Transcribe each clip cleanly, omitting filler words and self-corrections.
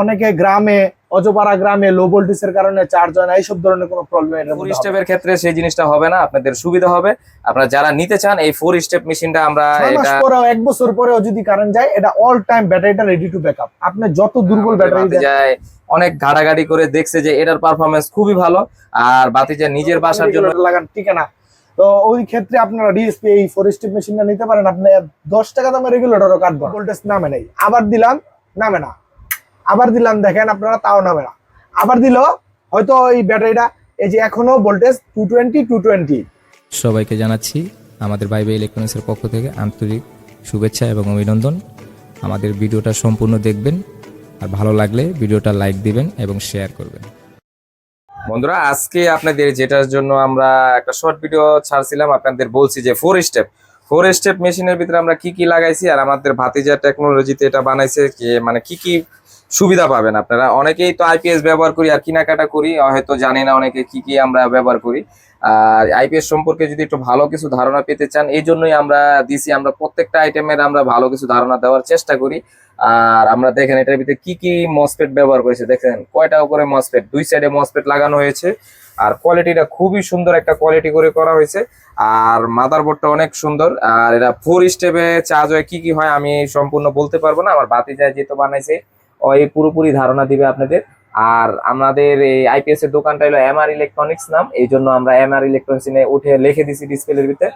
অনেকে গ্রামে অজপাড়া গ্রামে লো ভোল্টেজের কারণে চার্জ হয় না, এইসব ধরনের কোনো প্রবলেম এর ফোর স্টেপের ক্ষেত্রে সেই জিনিসটা হবে না, আপনাদের সুবিধা হবে। আপনারা যারা নিতে চান এই 4 স্টেপ মেশিনটা, আমরা 6 মাস এটা পরেও 1 বছর পরেও যদি কারেন্ট যায়, এটা অল টাইম ব্যাটারিটা রেডি টু ব্যাকআপ। আপনি যত দুর্বল ব্যাটারি দেন, যায় অনেক ঘাটাঘাটি করে দেখছে যে এটার পারফরমেন্স খুবই ভালো, আর বাতিজা নিজের বাসার জন্য লাগান ঠিক না। তো ওই ক্ষেত্রে আপনারা ডিএসপি এই 4 স্টেপ মেশিনটা নিতে পারেন। আপনি 10 টাকা দামের রেগুলেটরও কাটবেন, ভোল্টেজ নামে নাই, আবার দিলাম নামে না, আবার দিলাম দেখেন আপনারা তাও নামে না, আবার দিল হয়তো এই ব্যাটারিটা এই যে এখনো ভোল্টেজ 220। সবাইকে জানাচ্ছি আমাদের বাইবে ইলেকট্রনিক্সের পক্ষ থেকে আন্তরিক শুভেচ্ছা এবং অভিনন্দন। আমাদের ভিডিওটা সম্পূর্ণ দেখবেন, আর ভালো লাগলে ভিডিওটা লাইক দিবেন এবং শেয়ার করবেন। বন্ধুরা, আজকে আপনাদের যেটার জন্য আমরা একটা শর্ট ভিডিও ছাড়ছিলাম, আপনাদের বলছি যে 4 স্টেপ মেশিনের ভিতরে আমরা কি কি লাগাইছি, আর আমাদের ভাতিজা টেকনোলজিতে এটা বানাইছে কি, মানে কি কি সুবিধা পাবেন আপনারা। অনেকেই তো আইপিএস ব্যবহার করি আর কেনাকাটা করি, হয়তো জানি না অনেকে কি কি আমরা ব্যবহার করি। আর আইপিএস সম্পর্কে যদি একটু ভালো কিছু ধারণা পেতে চান, এই জন্যই আমরা দিছি, আমরা প্রত্যেকটা আইটেমের আমরা ভালো কিছু ধারণা দেওয়ার চেষ্টা করি। আর আমরা দেখেন এটার ভিতরে কি কি মসফেট ব্যবহার করেছে, দেখেন কয়টা করে মসফেট, 2 সাইডে মসফেট লাগানো হয়েছে। আর কোয়ালিটিটা খুবই সুন্দর একটা কোয়ালিটি করে করা হয়েছে। আর মাদারবোর্ডটা অনেক সুন্দর। আর এটা 4 স্টেপে চার্জ হয়, কি কি হয় আমি সম্পূর্ণ বলতে পারবো না, আমার ভাতিজা যেহেতু বানাইছে ওই পুরোপুরি ধারণা দিবে আপনাদের। আর আমাদের এই আইপিএস এর দোকানটা হলো এমআর ইলেকট্রনিক্স নাম, এই জন্য আমরা এমআর ইলেকট্রনিক্স উঠে লিখে দিছি ডিসপ্লের ভিতরে।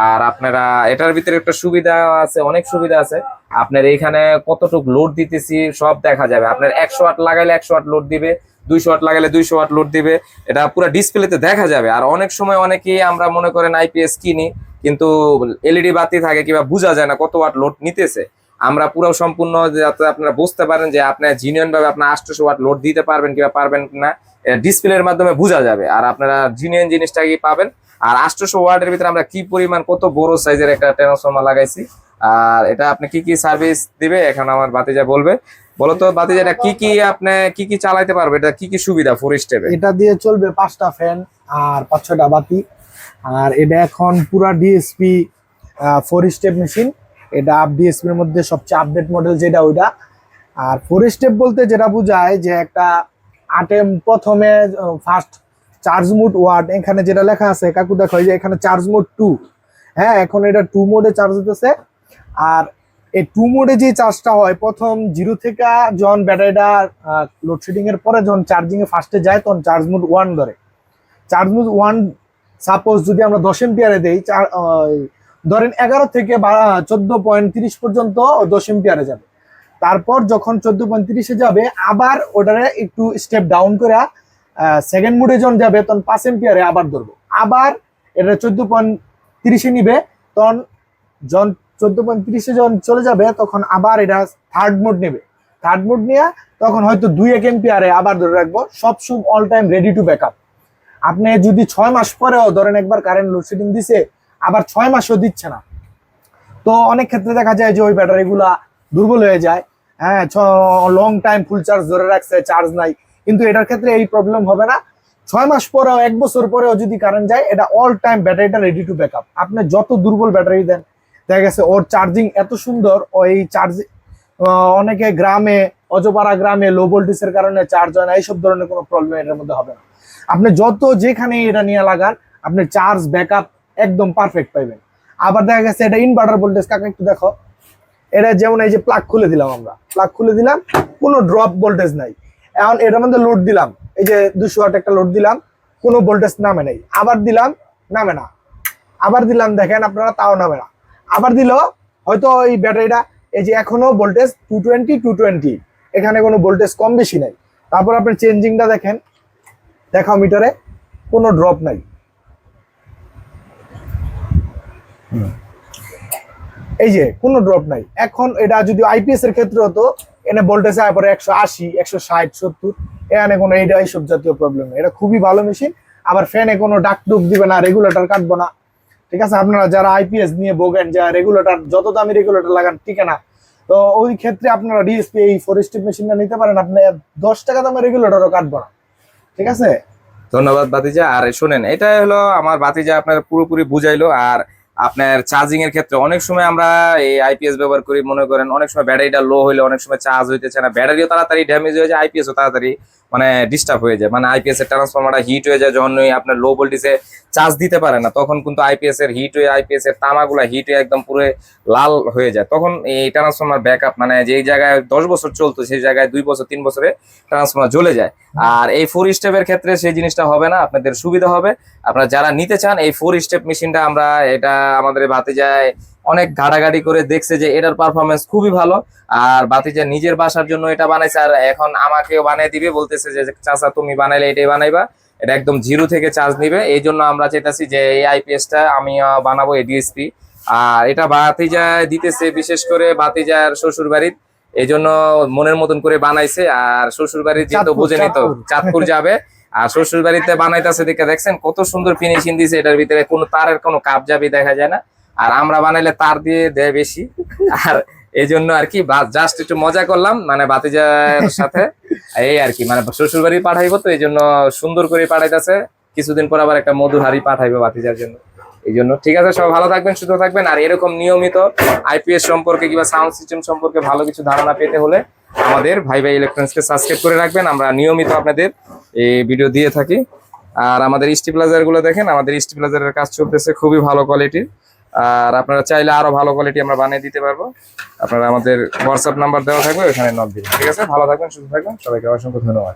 আর আপনারা এটার ভিতরে একটা সুবিধা আছে, অনেক সুবিধা আছে। আপনার এখানে কতটুকু লোড দিতেছি সব দেখা যাবে। আপনার 100 ওয়াট লাগাইলে 100 ওয়াট লোড দিবে, 200 ওয়াট লাগাইলে 200 ওয়াট লোড দিবে, এটা পুরো ডিসপ্লেতে দেখা যাবে। আর অনেক সময় অনেকেই আমরা মনে করেন আইপিএস কিনি, কিন্তু এলইডি বাতি থাকে কিংবা বোঝা যায় না কত ওয়াট লোড নিতেছে। আমরা পুরো সম্পূর্ণ যাতে আপনারা বুঝতে পারেন যে আপনার জিনিয়ন ভাবে আপনার 800 ওয়াট লোড দিতে পারবেন কিংবা পারবেন না, ডিসপ্লের মাধ্যমে বোঝা যাবে। আর আপনারা জিনিয়ন জিনিসটা কি পাবেন। আর 800 ওয়াটের ভিতরে আমরা কি পরিমাণ কত বড় সাইজের একটা ট্রান্সফরমার লাগাইছি, আর এটা আপনি কি কি সার্ভিস দিবে এখন আমার ভাতিজা বলবে। বলো তো ভাতিজা, এটা কি কি আপনি কি কি চালাতে পারবে, এটা কি কি সুবিধা 4 স্টেপে? এটা দিয়ে চলবে 5টা ফ্যান আর 5-6টা বাতি। আর এটা এখন পুরা ডিএসপি 4 স্টেপ মেশিন। এটা ডিএসপির মধ্যে সবচেয়ে আপডেট মডেল যেটা ওইটা। আর 4 স্টেপ বলতে যেটা বোঝায় যে একটা আটেম প্রথমে ফার্স্ট চার্জ মোড ওয়াট, এখানে যেটা লেখা আছে কাকু দেখো যে এখানে চার্জ মোড 2। হ্যাঁ, এখন এটা 2 মোডে চার্জ হতেছে। আর এই 2 মোডে যে চার্জটা হয় প্রথম 0 থেকে যখন ব্যাটারিটা লোডশেডিং এর পরে যখন চার্জিং এ ফার্স্টে যায় তখন চার্জ মোড 1 ধরে। চার্জ মোড 1 সাপোজ যদি আমরা 10 এম্পিয়ারে দেই, ধরেন 11 থেকে 14.30 পর্যন্ত 10 এম্পিয়ারে যাবে। তারপর যখন 14.30-এ যাবে আবার ওটারে একটু স্টেপ ডাউন করে সেকেন্ড মোডে যখন যাবে তখন 5 এম্পিয়ারে আবার ধরবো, আবার এটা 14.30-এ নিবে, তখন যখন 14.30-এ যখন চলে যাবে তখন আবার এটা থার্ড মোড নেবে। থার্ড মোড নিয়ে তখন হয়তো 2-1 এম্পিয়ারে আবার ধরে রাখবো। সব all time ready to backup. আপনি যদি 6 মাস পরেও ধরেন একবার কারেন্ট লোডশেডিং দিছে, আবার 6 মাসও দিচ্ছে না, তো অনেক ক্ষেত্রে দেখা যায় যে ওই ব্যাটারিগুলা দুর্বল হয়ে যায়। হ্যাঁ, লং টাইম ফুল চার্জ ধরে রাখছে, চার্জ নাই। কিন্তু এটার ক্ষেত্রে এই প্রবলেম হবে না। 6 মাস পরেও 1 বছর পরেও যদি কারেন্ট যায়, এটা অল টাইম ব্যাটারিটা রেডি টু ব্যাকআপ। আপনি যত দুর্বল ব্যাটারি দেন, দেখা গেছে ওর চার্জিং এত সুন্দর। ওই চার্জ অনেকে গ্রামে অজপাড়া গ্রামে লো ভোল্টেজের কারণে চার্জ হয় না, এইসব ধরনের কোনো প্রবলেম এটার মধ্যে হবে না। আপনি যত যেখানে এটা নিয়ে লাগান, আপনি চার্জ ব্যাকআপ একদম পারফেক্ট পাইবেন। আবার দেখা গেছে এটা ইনভার্টার ভোল্টেজ, কাকা একটু দেখো। এটা যেমন এই যে প্লাগ খুলে দিলাম, আমরা প্লাগ খুলে দিলাম, কোনো ড্রপ ভোল্টেজ নাই। এখন এটার মধ্যে লোড দিলাম, এই যে 200 ওয়াট একটা লোড দিলাম, কোনো ভোল্টেজ নামে নাই, আবার দিলাম নামে না, আবার দিলাম দেখেন আপনারা তাও নামে না, আবার দিল হয়তো এই ব্যাটারিটা এই যে এখনো ভোল্টেজ 220, এখানে কোনো ভোল্টেজ কম বেশি নাই। তারপর আপনি চেঞ্জিংটা দেখেন, দেখাও মিটারে, কোনো ড্রপ নাই। এই যে কোনো ড্রপ নাই। এখন এটা যদি আইপিএস এর ক্ষেত্রে হতো, এনে ভোল্টেজ আয় পরে 180, 160, 70, এখানে কোনো এইসব জাতীয় প্রবলেম নেই। এটা খুবই ভালো মেশিন। আবার ফ্যানে কোনো ডাক টুক দিবে না, রেগুলেটর কাটবো না। ঠিক আছে, আপনারা যারা আইপিএস নিয়ে ভোগেন, যা রেগুলেটর যত দামি রেগুলেটর লাগান ঠিক না, তো ওই ক্ষেত্রে আপনারা ডিএসপি এই 4 স্টেপ মেশিনটা নিতে পারেন। আপনি 10 টাকা দামের রেগুলেটরও কাটবো না। ঠিক আছে, ধন্যবাদ ভাতিজা। আর শুনেন, এটা হলো আমার ভাতিজা আপনার পুরোপুরি বুঝাইলো। আর আপনার চার্জিং এর ক্ষেত্রে অনেক সময় আমরা এই আইপিএস ব্যবহার করি, মনে করেন অনেক সময় ব্যাটারিটা লো হলে অনেক সময় চার্জ হইতেছে না, ব্যাটারিও তাড়াতাড়ি ড্যামেজ হয়ে যায়, আইপিএসও তাড়াতাড়ি মানে ডিস্টার্ব হয়ে যায়, মানে আইপিএস এর ট্রান্সফরমারটা হিট হয়ে যায় যখন আপনার লো ভোল্টেজে চার্জ দিতে পারে না, তখন কিন্তু আইপিএস এর হিট হয়ে আইপিএস এর তামাগুলা হিট হয়ে একদম পুরো লাল হয়ে যায়, তখন এই ট্রান্সফরমার ব্যাকআপ মানে যেই জায়গায় 10 বছর চলতো সেই জায়গায় 2 বছর 3 বছরে ট্রান্সফরমার জ্বলে যায়। আর এই 4 স্টেপের ক্ষেত্রে সেই জিনিসটা হবে না, আপনাদের সুবিধা হবে। আপনারা যারা নিতে চান এই 4 স্টেপ মেশিনটা, আমরা এটা আমাদের ভাতিজায় অনেক ঘাটাঘাটি করে দেখছে যে এটার পারফরমেন্স খুবই ভালো, আর ভাতিজা নিজের বাসার জন্য এটা বানাইছে, আর এখন আমাকেও বানিয়ে দিবে, বলতেছে যে চাচা তুমি বানাইলে এটাই বানাইবা, এটা একদম জিরো থেকে চার্জ নিবে। এই জন্য আমরা চাইতেছি যে এই আইপিএসটা আমি বানাবো এই ডিএসপি, আর এটা ভাতিজা দিতেছে বিশেষ করে ভাতিজার শ্বশুর বাড়ির, এই জন্য মনের মতন করে বানাইছে। আর শ্বশুর বাড়ির যেহেতু বোঝেনি তো চাঁদপুর যাবে, আর শ্বশুর বাড়িতে বানাইতেছে দেখে দেখছেন কত সুন্দর ফিনিশিং দিয়েছে, এটার ভিতরে কোনো তারের কোনো কাপ জাবি দেখা যায় না, আর আমরা বানাইলে তার দিয়ে দেয় বেশি। আর এই জন্য আর কি জাস্ট একটু মজা করলাম মানে ভাতিজার সাথে, এই আর কি মানে শ্বশুর বাড়ি পাঠাইবো তো এই জন্য সুন্দর করে পাঠাইতেছে, কিছুদিন পর আবার একটা মধুর হাড়ি পাঠাইবো ভাতিজার জন্য, এই জন্য। ঠিক আছে, সবাই ভালো থাকবেন, সুস্থ থাকবেন, আর এরকম নিয়মিত আইপিএস সম্পর্কে কিংবা সাউন্ড সিস্টেম সম্পর্কে ভালো কিছু ধারণা পেতে হলে আমাদের ভাই ইলেকট্রনিক্সকে সাবস্ক্রাইব করে রাখবেন, আমরা নিয়মিত আপনাদের এই ভিডিও দিয়ে থাকি। আর আমাদের স্টেবিলাইজার গুলো দেখেন, আমাদের স্টেবিলাইজারের কাজ চলতেছে খুবই ভালো কোয়ালিটির, আর আপনারা চাইলে আরো ভালো কোয়ালিটি আমরা বানিয়ে দিতে পারবো। আপনারা আমাদের হোয়াটসঅ্যাপ নাম্বার দেওয়া থাকবে, ওখানে নক দিন। ঠিক আছে, ভালো থাকবেন, সুস্থ থাকবেন, সবাইকে অসংখ্য ধন্যবাদ।